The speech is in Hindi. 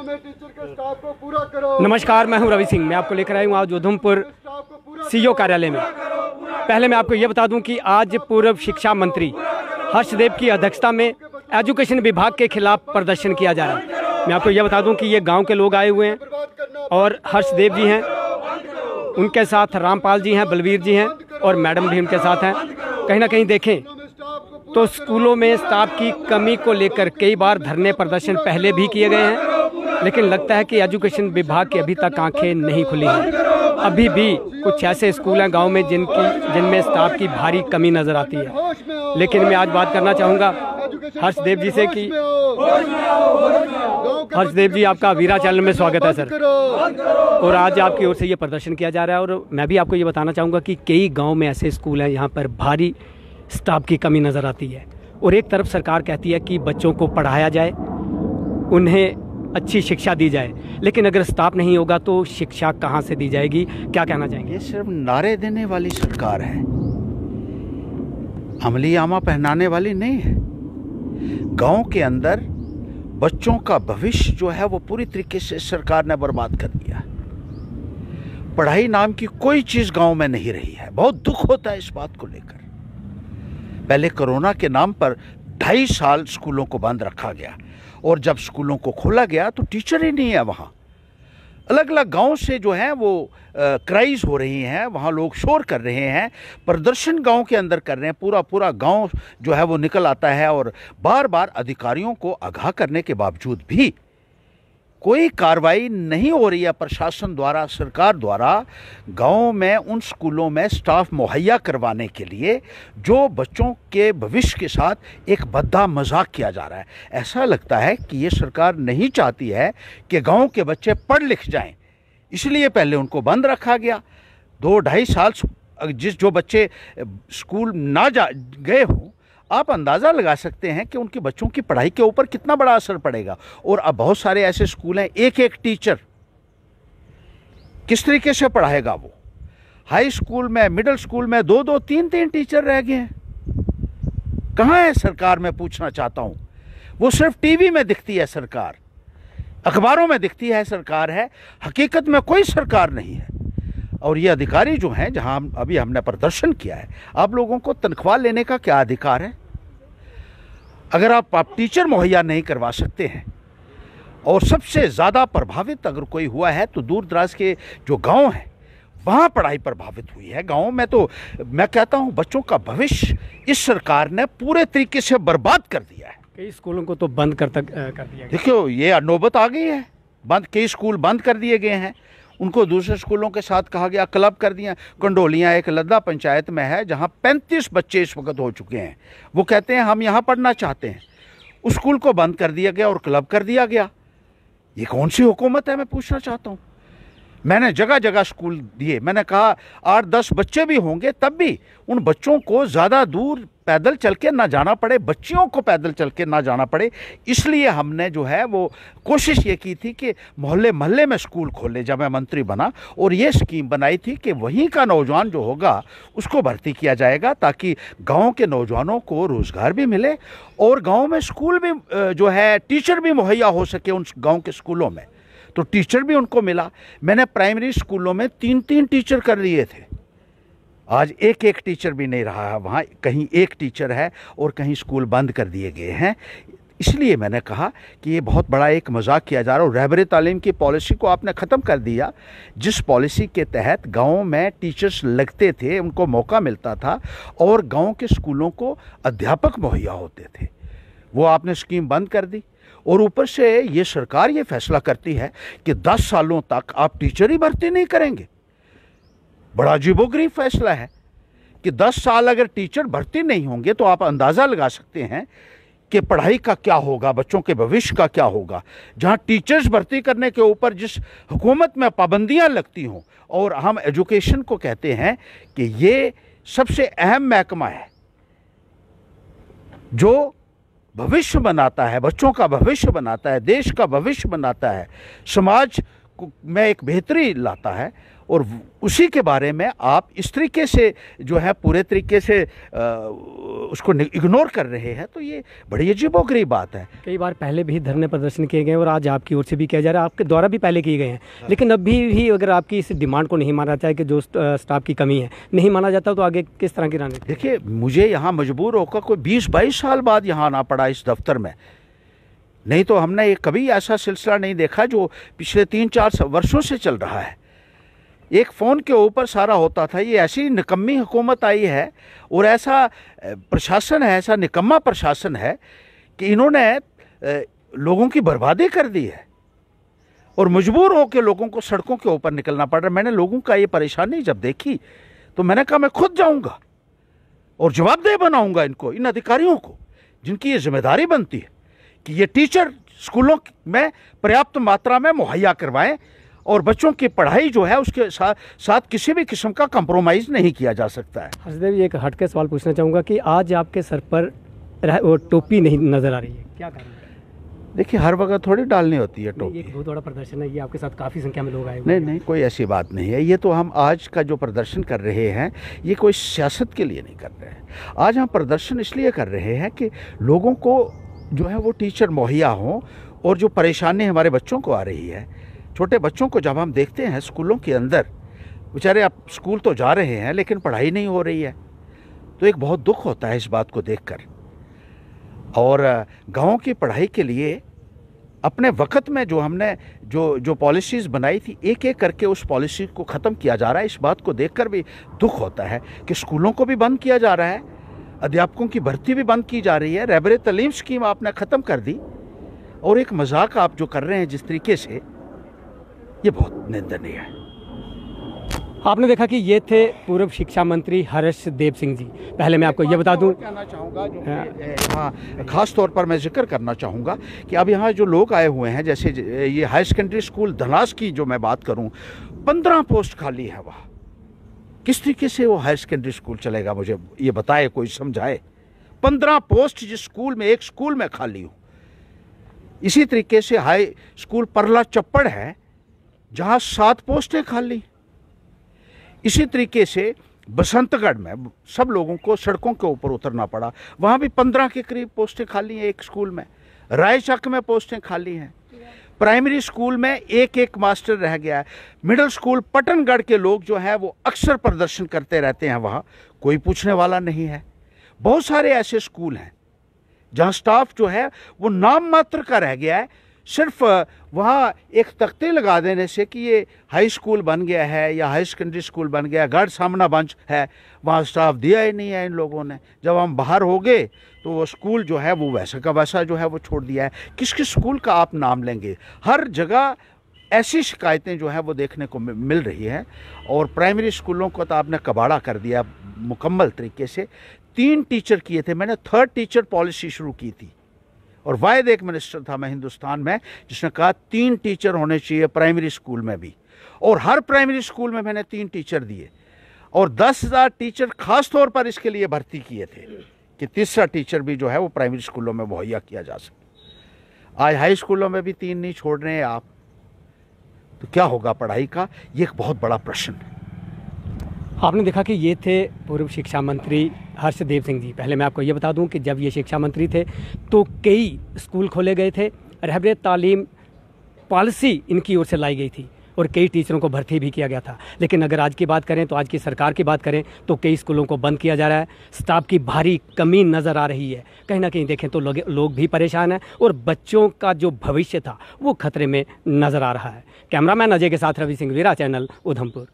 दिनों में टीचर के स्टाफ को पूरा करो। नमस्कार, मैं हूं रवि सिंह। मैं आपको लेकर आया हूं आज उधमपुर सीईओ कार्यालय में। पहले मैं आपको ये बता दूं कि आज पूर्व शिक्षा मंत्री हर्षदेव की अध्यक्षता में एजुकेशन विभाग के खिलाफ प्रदर्शन किया जा रहा है। मैं आपको ये बता दूं कि ये गांव के लोग आए हुए हैं और हर्षदेव जी हैं, उनके साथ रामपाल जी हैं, बलवीर जी हैं और मैडम भी उनके साथ हैं। कहीं ना कहीं देखें तो स्कूलों में स्टाफ की कमी को लेकर कई बार धरने प्रदर्शन पहले भी किए गए हैं, लेकिन लगता है कि एजुकेशन विभाग की अभी तक आंखें नहीं खुली हैं। अभी भी कुछ ऐसे स्कूल हैं गांव में जिनमें स्टाफ की भारी कमी नज़र आती है। लेकिन मैं आज बात करना चाहूँगा हर्षदेव जी से कि हर्षदेव जी, आपका वीरा चैनल में स्वागत है सर। और आज आपकी ओर से ये प्रदर्शन किया जा रहा है और मैं भी आपको ये बताना चाहूँगा कि कई गाँव में ऐसे स्कूल हैं यहाँ पर भारी स्टाफ की कमी नज़र आती है। और एक तरफ सरकार कहती है कि बच्चों को पढ़ाया जाए, उन्हें अच्छी शिक्षा दी जाए, लेकिन अगर स्टाफ नहीं होगा तो शिक्षा कहाँ से दी जाएगी? क्या कहना चाहेंगे? ये सिर्फ नारे देने वाली सरकार है, अमलीजामा पहनाने वाली नहीं है। गांव के अंदर बच्चों का भविष्य जो है वो पूरी तरीके से सरकार ने बर्बाद कर दिया। पढ़ाई नाम की कोई चीज़ गांव में नहीं रही है। बहुत दुख होता है इस बात को लेकर। पहले कोरोना के नाम पर 2.5 साल स्कूलों को बंद रखा गया और जब स्कूलों को खोला गया तो टीचर ही नहीं है। वहाँ अलग अलग गांव से जो है वो क्राइज हो रही हैं, वहाँ लोग शोर कर रहे हैं, प्रदर्शन गांव के अंदर कर रहे हैं। पूरा गांव जो है वो निकल आता है और बार बार अधिकारियों को आगाह करने के बावजूद भी कोई कार्रवाई नहीं हो रही है प्रशासन द्वारा, सरकार द्वारा गाँव में उन स्कूलों में स्टाफ मुहैया करवाने के लिए जो बच्चों के भविष्य के साथ एक भद्दा मजाक किया जा रहा है। ऐसा लगता है कि ये सरकार नहीं चाहती है कि गांव के बच्चे पढ़ लिख जाएं, इसलिए पहले उनको बंद रखा गया। 2-2.5 साल जो बच्चे स्कूल ना गए हों, आप अंदाज़ा लगा सकते हैं कि उनके बच्चों की पढ़ाई के ऊपर कितना बड़ा असर पड़ेगा। और अब बहुत सारे ऐसे स्कूल हैं, एक टीचर किस तरीके से पढ़ाएगा वो? हाई स्कूल में, मिडिल स्कूल में 2-2, 3-3 टीचर रह गए हैं। कहाँ है सरकार? मैं पूछना चाहता हूँ। वो सिर्फ टीवी में दिखती है सरकार, अखबारों में दिखती है सरकार है, हकीकत में कोई सरकार नहीं है। और ये अधिकारी जो हैं, जहाँ अभी हमने प्रदर्शन किया है, आप लोगों को तनख्वाह लेने का क्या अधिकार है? अगर आप टीचर मुहैया नहीं करवा सकते हैं, और सबसे ज़्यादा प्रभावित अगर कोई हुआ है तो दूर दराज के जो गांव हैं वहाँ पढ़ाई प्रभावित हुई है। गांव में तो मैं कहता हूँ बच्चों का भविष्य इस सरकार ने पूरे तरीके से बर्बाद कर दिया है। कई स्कूलों को तो बंद कर दिया गया। देखियो, ये नौबत आ गई है। कई स्कूल बंद कर दिए गए हैं, उनको दूसरे स्कूलों के साथ कहा गया, क्लब कर दिया। कंडोलियाँ एक लद्दा पंचायत में है जहाँ 35 बच्चे इस वक्त हो चुके हैं। वो कहते हैं हम यहाँ पढ़ना चाहते हैं, उस स्कूल को बंद कर दिया गया और क्लब कर दिया गया। ये कौन सी हुकूमत है, मैं पूछना चाहता हूँ। मैंने जगह जगह स्कूल दिए, मैंने कहा 8-10 बच्चे भी होंगे तब भी उन बच्चों को ज़्यादा दूर पैदल चल के ना जाना पड़े, बच्चियों को पैदल चल के ना जाना पड़े। इसलिए हमने जो है वो कोशिश ये की थी कि मोहल्ले मोहल्ले में स्कूल खोले जब मैं मंत्री बना, और ये स्कीम बनाई थी कि वहीं का नौजवान जो होगा उसको भर्ती किया जाएगा ताकि गाँव के नौजवानों को रोज़गार भी मिले और गाँव में स्कूल भी जो है टीचर भी मुहैया हो सके उन गाँव के स्कूलों में। तो टीचर भी उनको मिला। मैंने प्राइमरी स्कूलों में 3-3 टीचर कर दिए थे। आज एक टीचर भी नहीं रहा है वहाँ, कहीं एक टीचर है और कहीं स्कूल बंद कर दिए गए हैं। इसलिए मैंने कहा कि ये बहुत बड़ा एक मजाक किया जा रहा है। रहबरे तालीम की पॉलिसी को आपने ख़त्म कर दिया, जिस पॉलिसी के तहत गाँव में टीचर्स लगते थे, उनको मौका मिलता था और गाँव के स्कूलों को अध्यापक मुहैया होते थे, वो आपने स्कीम बंद कर दी। और ऊपर से ये सरकार ये फैसला करती है कि 10 सालों तक आप टीचर ही भर्ती नहीं करेंगे। बड़ा अजीबोगरीब फैसला है कि 10 साल अगर टीचर भर्ती नहीं होंगे तो आप अंदाज़ा लगा सकते हैं कि पढ़ाई का क्या होगा, बच्चों के भविष्य का क्या होगा। जहां टीचर्स भर्ती करने के ऊपर जिस हुकूमत में पाबंदियां लगती हों, और हम एजुकेशन को कहते हैं कि ये सबसे अहम महकमा है जो भविष्य बनाता है, बच्चों का भविष्य बनाता है, देश का भविष्य बनाता है, समाज में एक बेहतरी लाता है। और उसी के बारे में आप इस तरीके से जो है पूरे तरीके से उसको इग्नोर कर रहे हैं, तो ये बड़ी अजीबोगरीब बात है। कई बार पहले भी धरने प्रदर्शन किए गए और आज आपकी ओर से भी किया जा रहा है, आपके द्वारा भी पहले किए गए हैं, लेकिन अभी भी अगर आपकी इस डिमांड को नहीं माना जाए कि जो स्टाफ की कमी है नहीं माना जाता, तो आगे किस तरह की रणनीति? देखिए, मुझे यहाँ मजबूर होकर कोई 20-22 साल बाद यहाँ आना पड़ा इस दफ्तर में, नहीं तो हमने ये कभी ऐसा सिलसिला नहीं देखा जो पिछले 3-4 वर्षों से चल रहा है। एक फ़ोन के ऊपर सारा होता था। ये ऐसी निकम्मी हुकूमत आई है और ऐसा प्रशासन है, ऐसा निकम्मा प्रशासन है कि इन्होंने लोगों की बर्बादी कर दी है और मजबूर होकर लोगों को सड़कों के ऊपर निकलना पड़ रहा है। मैंने लोगों का ये परेशानी जब देखी तो मैंने कहा मैं खुद जाऊंगा और जवाबदेह बनाऊंगा इनको, इन अधिकारियों को जिनकी ये जिम्मेदारी बनती है कि ये टीचर स्कूलों में पर्याप्त मात्रा में मुहैया करवाएं और बच्चों की पढ़ाई जो है उसके साथ किसी भी किस्म का कंप्रोमाइज़ नहीं किया जा सकता है। हर्षदेव जी, एक हटके सवाल पूछना चाहूँगा कि आज आपके सर पर वो टोपी नहीं नज़र आ रही है, क्या कारण है? देखिए, हर वक्त थोड़ी डालनी होती है टोपी। एक बहुत बड़ा प्रदर्शन है, ये आपके साथ काफ़ी संख्या में लोग आए। नहीं, कोई ऐसी बात नहीं है। ये तो हम आज का जो प्रदर्शन कर रहे हैं ये कोई सियासत के लिए नहीं कर रहे हैं। आज हम प्रदर्शन इसलिए कर रहे हैं कि लोगों को जो है वो टीचर मुहैया हों और जो परेशानी हमारे बच्चों को आ रही है, छोटे बच्चों को जब हम देखते हैं स्कूलों के अंदर, बेचारे आप स्कूल तो जा रहे हैं लेकिन पढ़ाई नहीं हो रही है, तो एक बहुत दुख होता है इस बात को देखकर। और गाँव की पढ़ाई के लिए अपने वक्त में जो हमने जो पॉलिसीज़ बनाई थी, एक एक करके उस पॉलिसी को ख़त्म किया जा रहा है। इस बात को देखकर भी दुख होता है कि स्कूलों को भी बंद किया जा रहा है, अध्यापकों की भर्ती भी बंद की जा रही है, रहबर तालीम स्कीम आपने ख़त्म कर दी और एक मजाक आप जो कर रहे हैं जिस तरीके से, ये बहुत निंदनीय है। आपने देखा कि ये थे पूर्व शिक्षा मंत्री हर्षदेव सिंह जी। पहले मैं आपको ये बता दूं, कहना चाहूँगा जो यहाँ खास तौर पर मैं जिक्र करना चाहूँगा कि अब यहाँ जो लोग आए हुए हैं, जैसे ये हाई सेकेंडरी स्कूल धनास की जो मैं बात करूँ, 15 पोस्ट खाली है वहाँ। किस तरीके से वो हाई सेकेंडरी स्कूल चलेगा, मुझे ये बताए, कोई समझाए। 15 पोस्ट जिस स्कूल में, एक स्कूल में खाली हो। इसी तरीके से हाई स्कूल परला चप्पड़ है जहाँ 7 पोस्टें खाली। इसी तरीके से बसंतगढ़ में सब लोगों को सड़कों के ऊपर उतरना पड़ा, वहाँ भी 15 के करीब पोस्टें खाली हैं एक स्कूल में। रायचक में पोस्टें खाली हैं। प्राइमरी स्कूल में एक मास्टर रह गया है। मिडिल स्कूल पटनगढ़ के लोग जो हैं वो अक्सर प्रदर्शन करते रहते हैं, वहाँ कोई पूछने वाला नहीं है। बहुत सारे ऐसे स्कूल हैं जहाँ स्टाफ जो है वो नाम मात्र का रह गया है। सिर्फ वहाँ एक तख्ते लगा देने से कि ये हाई स्कूल बन गया है या हाई सेकेंडरी स्कूल बन गया, गढ़ सामना बंच है, वहाँ स्टाफ दिया ही नहीं है इन लोगों ने। जब हम बाहर हो गए तो वो स्कूल जो है वो वैसा का वैसा जो है वो छोड़ दिया है। किस किस स्कूल का आप नाम लेंगे? हर जगह ऐसी शिकायतें जो है वो देखने को मिल रही हैं। और प्राइमरी स्कूलों को तो आपने कबाड़ा कर दिया मुकम्मल तरीके से। 3 टीचर किए थे मैंने, 3rd टीचर पॉलिसी शुरू की थी और वायद एक मिनिस्टर था मैं हिंदुस्तान में जिसने कहा 3 टीचर होने चाहिए प्राइमरी स्कूल में भी, और हर प्राइमरी स्कूल में मैंने 3 टीचर दिए और 10,000 टीचर खास तौर पर इसके लिए भर्ती किए थे कि तीसरा टीचर भी जो है वो प्राइमरी स्कूलों में मुहैया किया जा सके। आज हाई स्कूलों में भी 3 नहीं छोड़ रहे हैं आप, तो क्या होगा पढ़ाई का? ये एक बहुत बड़ा प्रश्न है। आपने देखा कि ये थे पूर्व शिक्षा मंत्री हर्षदेव सिंह जी। पहले मैं आपको ये बता दूं कि जब ये शिक्षा मंत्री थे तो कई स्कूल खोले गए थे, रहबर तालीम पॉलिसी इनकी ओर से लाई गई थी और कई टीचरों को भर्ती भी किया गया था। लेकिन अगर आज की बात करें, तो आज की सरकार की बात करें, तो कई स्कूलों को बंद किया जा रहा है। स्टाफ की भारी कमी नज़र आ रही है। कहीं ना कहीं देखें तो लोग भी परेशान हैं और बच्चों का जो भविष्य था वो खतरे में नज़र आ रहा है। कैमरामैन अजय के साथ रवि सिंह, वीरा चैनल, उधमपुर।